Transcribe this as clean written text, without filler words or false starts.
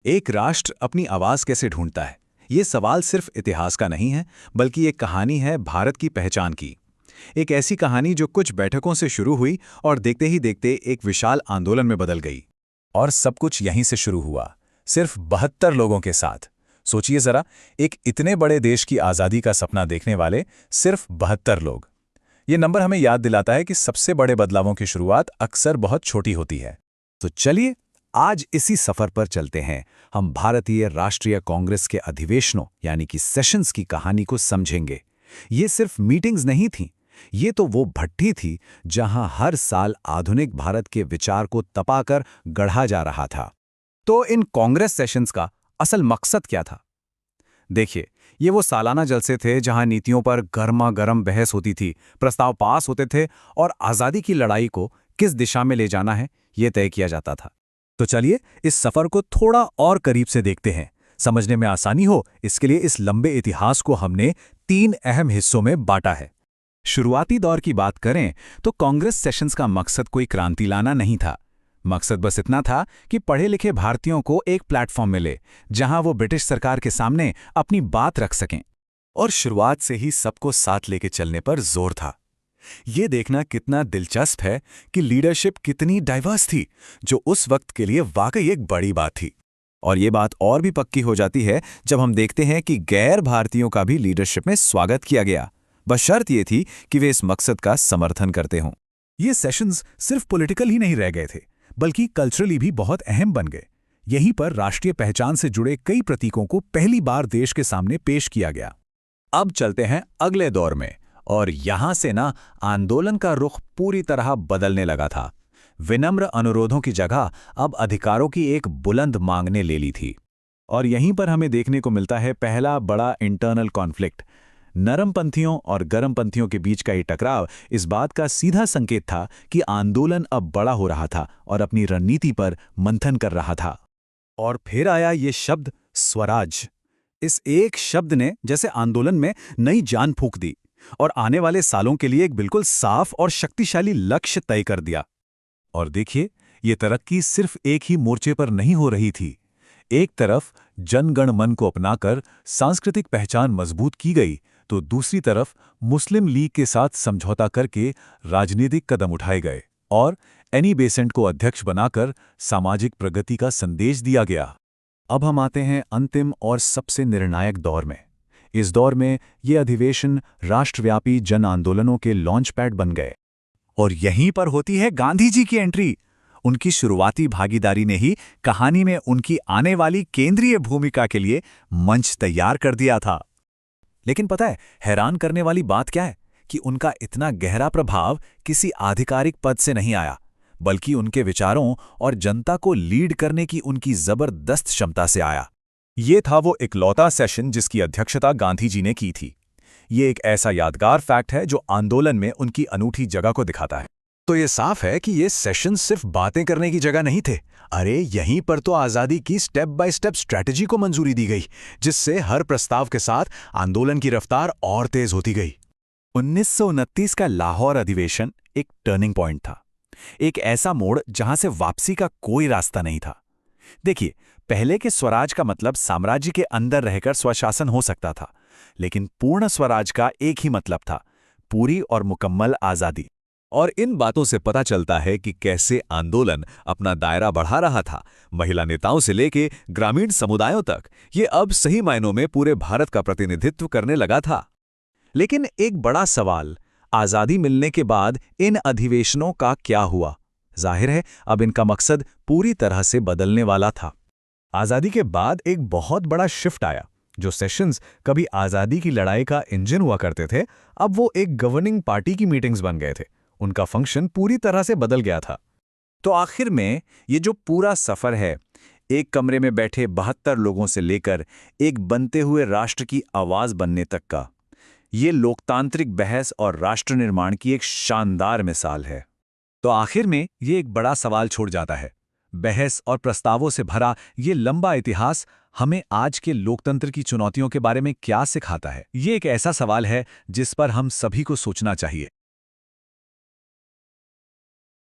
एक राष्ट्र अपनी आवाज कैसे ढूंढता है? ये सवाल सिर्फ इतिहास का नहीं है, बल्कि एक कहानी है भारत की पहचान की। एक ऐसी कहानी जो कुछ बैठकों से शुरू हुई और देखते ही देखते एक विशाल आंदोलन में बदल गई। और सब कुछ यहीं से शुरू हुआ, सिर्फ 72 लोगों के साथ। सोचिए जरा, एक इतने बड़े देश की आज़ादी का सपना देखने वाले सिर्फ 72 लोग। ये नंबर हमें याद दिलाता है कि सबसे बड़े बदलावों की शुरुआत अक्सर बहुत छोटी होती है। तो चलिए, आज इसी सफर पर चलते हैं। हम भारतीय राष्ट्रीय कांग्रेस के अधिवेशनों यानी कि सेशंस की कहानी को समझेंगे। ये सिर्फ मीटिंग्स नहीं थीं, ये तो वो भट्टी थी जहां हर साल आधुनिक भारत के विचार को तपाकर गढ़ा जा रहा था। तो इन कांग्रेस सेशंस का असल मकसद क्या था? देखिए, ये वो सालाना जलसे थे जहां नीतियों पर गर्मा गर्म बहस होती थी, प्रस्ताव पास होते थे और आज़ादी की लड़ाई को किस दिशा में ले जाना है, ये तय किया जाता था। तो चलिए, इस सफर को थोड़ा और करीब से देखते हैं। समझने में आसानी हो, इसके लिए इस लंबे इतिहास को हमने 3 अहम हिस्सों में बांटा है। शुरुआती दौर की बात करें तो कांग्रेस सेशंस का मकसद कोई क्रांति लाना नहीं था। मकसद बस इतना था कि पढ़े लिखे भारतीयों को एक प्लेटफॉर्म मिले जहां वो ब्रिटिश सरकार के सामने अपनी बात रख सकें। और शुरुआत से ही सबको साथ लेके चलने पर जोर था। ये देखना कितना दिलचस्प है कि लीडरशिप कितनी डाइवर्स थी, जो उस वक्त के लिए वाकई एक बड़ी बात थी। और ये बात और भी पक्की हो जाती है जब हम देखते हैं कि गैर भारतीयों का भी लीडरशिप में स्वागत किया गया। बस शर्त ये थी कि वे इस मकसद का समर्थन करते हों। ये सेशंस सिर्फ पॉलिटिकल ही नहीं रह गए थे, बल्कि कल्चरली भी बहुत अहम बन गए। यहीं पर राष्ट्रीय पहचान से जुड़े कई प्रतीकों को पहली बार देश के सामने पेश किया गया। अब चलते हैं अगले दौर में, और यहां से ना आंदोलन का रुख पूरी तरह बदलने लगा था। विनम्र अनुरोधों की जगह अब अधिकारों की एक बुलंद मांग ने ले ली थी। और यहीं पर हमें देखने को मिलता है पहला बड़ा इंटरनल कॉन्फ्लिक्ट। नरमपंथियों और गरमपंथियों के बीच का ये टकराव इस बात का सीधा संकेत था कि आंदोलन अब बड़ा हो रहा था और अपनी रणनीति पर मंथन कर रहा था। और फिर आया ये शब्द स्वराज। इस एक शब्द ने जैसे आंदोलन में नई जान फूंक दी और आने वाले सालों के लिए एक बिल्कुल साफ और शक्तिशाली लक्ष्य तय कर दिया। और देखिए, ये तरक्की सिर्फ एक ही मोर्चे पर नहीं हो रही थी। एक तरफ जनगण मन को अपनाकर सांस्कृतिक पहचान मजबूत की गई, तो दूसरी तरफ मुस्लिम लीग के साथ समझौता करके राजनीतिक कदम उठाए गए और एनी बेसेंट को अध्यक्ष बनाकर सामाजिक प्रगति का संदेश दिया गया। अब हम आते हैं अंतिम और सबसे निर्णायक दौर में। इस दौर में ये अधिवेशन राष्ट्रव्यापी जन आंदोलनों के लॉन्च पैड बन गए। और यहीं पर होती है गांधी जी की एंट्री। उनकी शुरुआती भागीदारी ने ही कहानी में उनकी आने वाली केंद्रीय भूमिका के लिए मंच तैयार कर दिया था। लेकिन पता है, हैरान करने वाली बात क्या है कि उनका इतना गहरा प्रभाव किसी आधिकारिक पद से नहीं आया, बल्कि उनके विचारों और जनता को लीड करने की उनकी जबरदस्त क्षमता से आया। ये था वो इकलौता सेशन जिसकी अध्यक्षता गांधी जी ने की थी। ये एक ऐसा यादगार फैक्ट है जो आंदोलन में उनकी अनूठी जगह को दिखाता है। तो ये साफ है कि ये सेशन सिर्फ बातें करने की जगह नहीं थे। अरे, यहीं पर तो आज़ादी की स्टेप बाय स्टेप स्ट्रैटेजी को मंजूरी दी गई, जिससे हर प्रस्ताव के साथ आंदोलन की रफ्तार और तेज होती गई। 1929 का लाहौर अधिवेशन एक टर्निंग पॉइंट था। एक ऐसा मोड़ जहां से वापसी का कोई रास्ता नहीं था। देखिए, पहले के स्वराज का मतलब साम्राज्य के अंदर रहकर स्वशासन हो सकता था, लेकिन पूर्ण स्वराज का एक ही मतलब था, पूरी और मुकम्मल आज़ादी। और इन बातों से पता चलता है कि कैसे आंदोलन अपना दायरा बढ़ा रहा था, महिला नेताओं से लेके ग्रामीण समुदायों तक। ये अब सही मायनों में पूरे भारत का प्रतिनिधित्व करने लगा था। लेकिन एक बड़ा सवाल, आज़ादी मिलने के बाद इन अधिवेशनों का क्या हुआ? जाहिर है, अब इनका मकसद पूरी तरह से बदलने वाला था। आज़ादी के बाद एक बहुत बड़ा शिफ्ट आया। जो सेशंस कभी आज़ादी की लड़ाई का इंजन हुआ करते थे, अब वो एक गवर्निंग पार्टी की मीटिंग्स बन गए थे। उनका फंक्शन पूरी तरह से बदल गया था। तो आखिर में ये जो पूरा सफर है, एक कमरे में बैठे 72 लोगों से लेकर एक बनते हुए राष्ट्र की आवाज बनने तक का, ये लोकतांत्रिक बहस और राष्ट्र निर्माण की एक शानदार मिसाल है। तो आखिर में ये एक बड़ा सवाल छोड़ जाता है। बहस और प्रस्तावों से भरा ये लंबा इतिहास हमें आज के लोकतंत्र की चुनौतियों के बारे में क्या सिखाता है? ये एक ऐसा सवाल है जिस पर हम सभी को सोचना चाहिए।